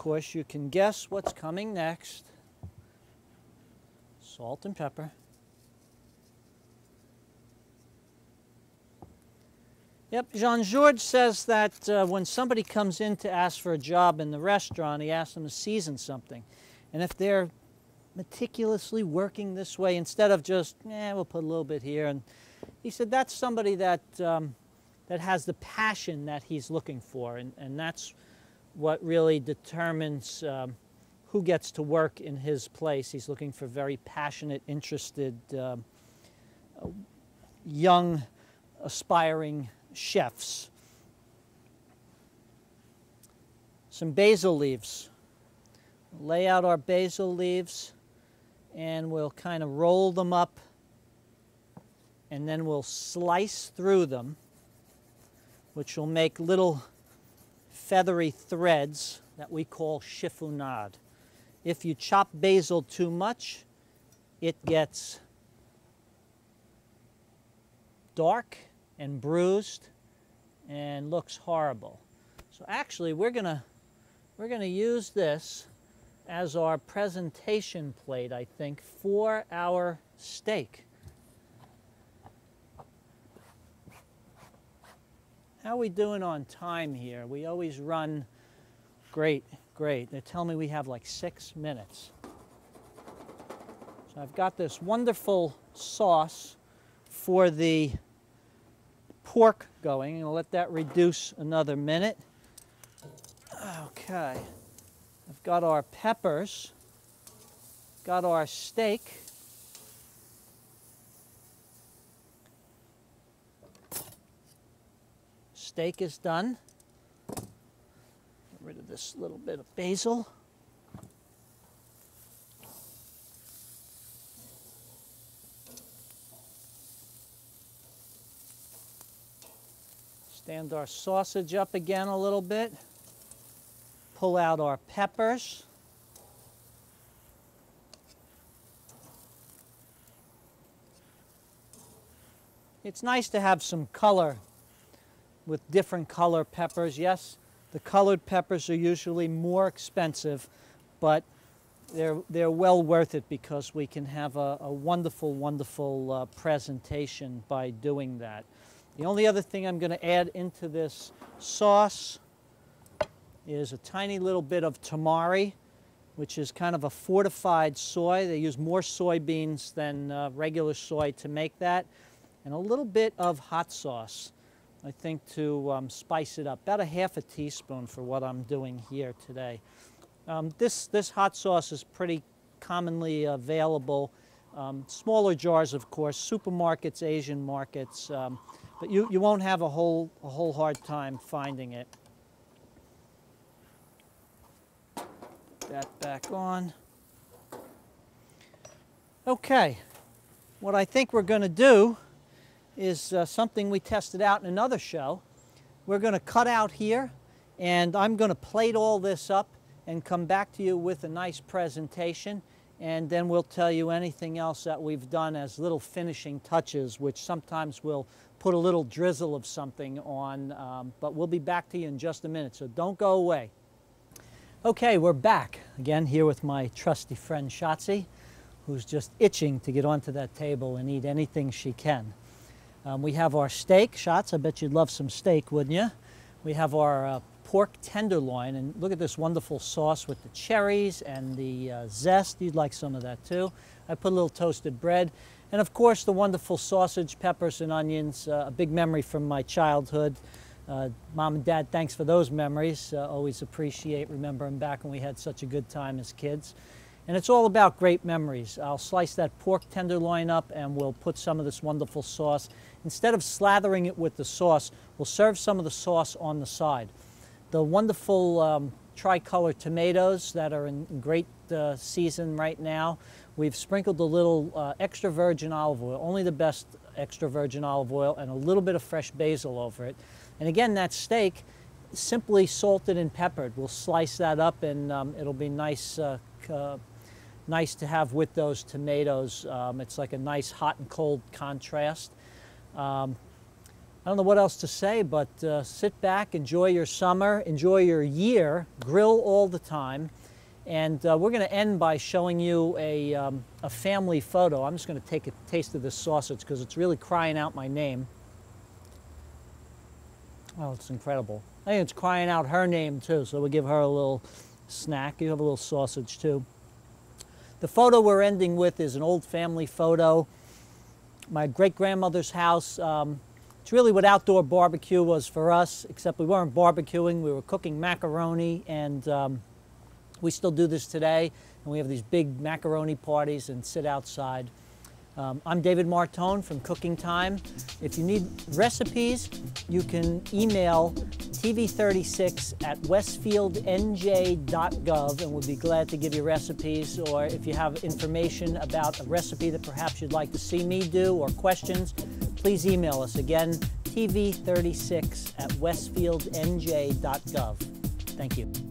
course, you can guess what's coming next. Salt and pepper. Yep, Jean-Georges says that when somebody comes in to ask for a job in the restaurant, he asks them to season something. And if they're meticulously working this way, instead of just, we'll put a little bit here. And he said that's somebody that, that has the passion that he's looking for. And that's what really determines who gets to work in his place. He's looking for very passionate, interested, young, aspiring chefs. Some basil leaves. Lay out our basil leaves and we'll kind of roll them up and then we'll slice through them, which will make little feathery threads that we call chiffonade. If you chop basil too much, it gets dark and bruised and looks horrible. So actually we're gonna use this as our presentation plate, I think, for our steak. How are we doing on time here? We always run great. They tell me we have like 6 minutes. So I've got this wonderful sauce for the pork going, and I'll let that reduce another minute. Okay, I've got our peppers, got our steak. Steak is done. Get rid of this little bit of basil. Stand our sausage up again a little bit. Pull out our peppers. It's nice to have some color with different color peppers. Yes, the colored peppers are usually more expensive, but they're well worth it because we can have a wonderful presentation by doing that. The only other thing I'm going to add into this sauce is a tiny little bit of tamari, which is kind of a fortified soy. They use more soybeans than regular soy to make that. And a little bit of hot sauce, I think, to spice it up. About a half a teaspoon for what I'm doing here today. This hot sauce is pretty commonly available. Smaller jars, of course, supermarkets, Asian markets, but you won't have a whole hard time finding it. Put that back on. Okay, what I think we're going to do is something we tested out in another show. We're going to cut out here, and I'm going to plate all this up and come back to you with a nice presentation, and then we'll tell you anything else that we've done as little finishing touches, which sometimes we'll put a little drizzle of something on, but we'll be back to you in just a minute, so don't go away. Okay, we're back again here with my trusty friend Shotzi, who's just itching to get onto that table and eat anything she can. We have our steak. Shots, I bet you'd love some steak, wouldn't you? We have our pork tenderloin, and look at this wonderful sauce with the cherries and the zest. You'd like some of that too. I put a little toasted bread. And of course the wonderful sausage, peppers and onions, a big memory from my childhood. Mom and Dad, thanks for those memories. Always appreciate remembering back when we had such a good time as kids. And it's all about great memories. I'll slice that pork tenderloin up and we'll put some of this wonderful sauce. Instead of slathering it with the sauce, we'll serve some of the sauce on the side. The wonderful tricolor tomatoes that are in great season right now, we've sprinkled a little extra virgin olive oil, only the best extra virgin olive oil, and a little bit of fresh basil over it. And again, that steak, simply salted and peppered. We'll slice that up and it'll be nice nice to have with those tomatoes. It's like a nice hot and cold contrast. I don't know what else to say, but sit back, enjoy your summer, enjoy your year, grill all the time. And we're going to end by showing you a family photo. I'm just going to take a taste of this sausage because it's really crying out my name. Oh, it's incredible. I think it's crying out her name too, so we'll give her a little snack. You have a little sausage too. The photo we're ending with is an old family photo. My great-grandmother's house. It's really what outdoor barbecue was for us, except we weren't barbecuing, we were cooking macaroni, and we still do this today, and we have these big macaroni parties and sit outside. I'm David Martone from Cooking Time. If you need recipes, you can email tv36@westfieldnj.gov, and we'll be glad to give you recipes, or if you have information about a recipe that perhaps you'd like to see me do or questions, please email us. Again, tv36@westfieldnj.gov. Thank you.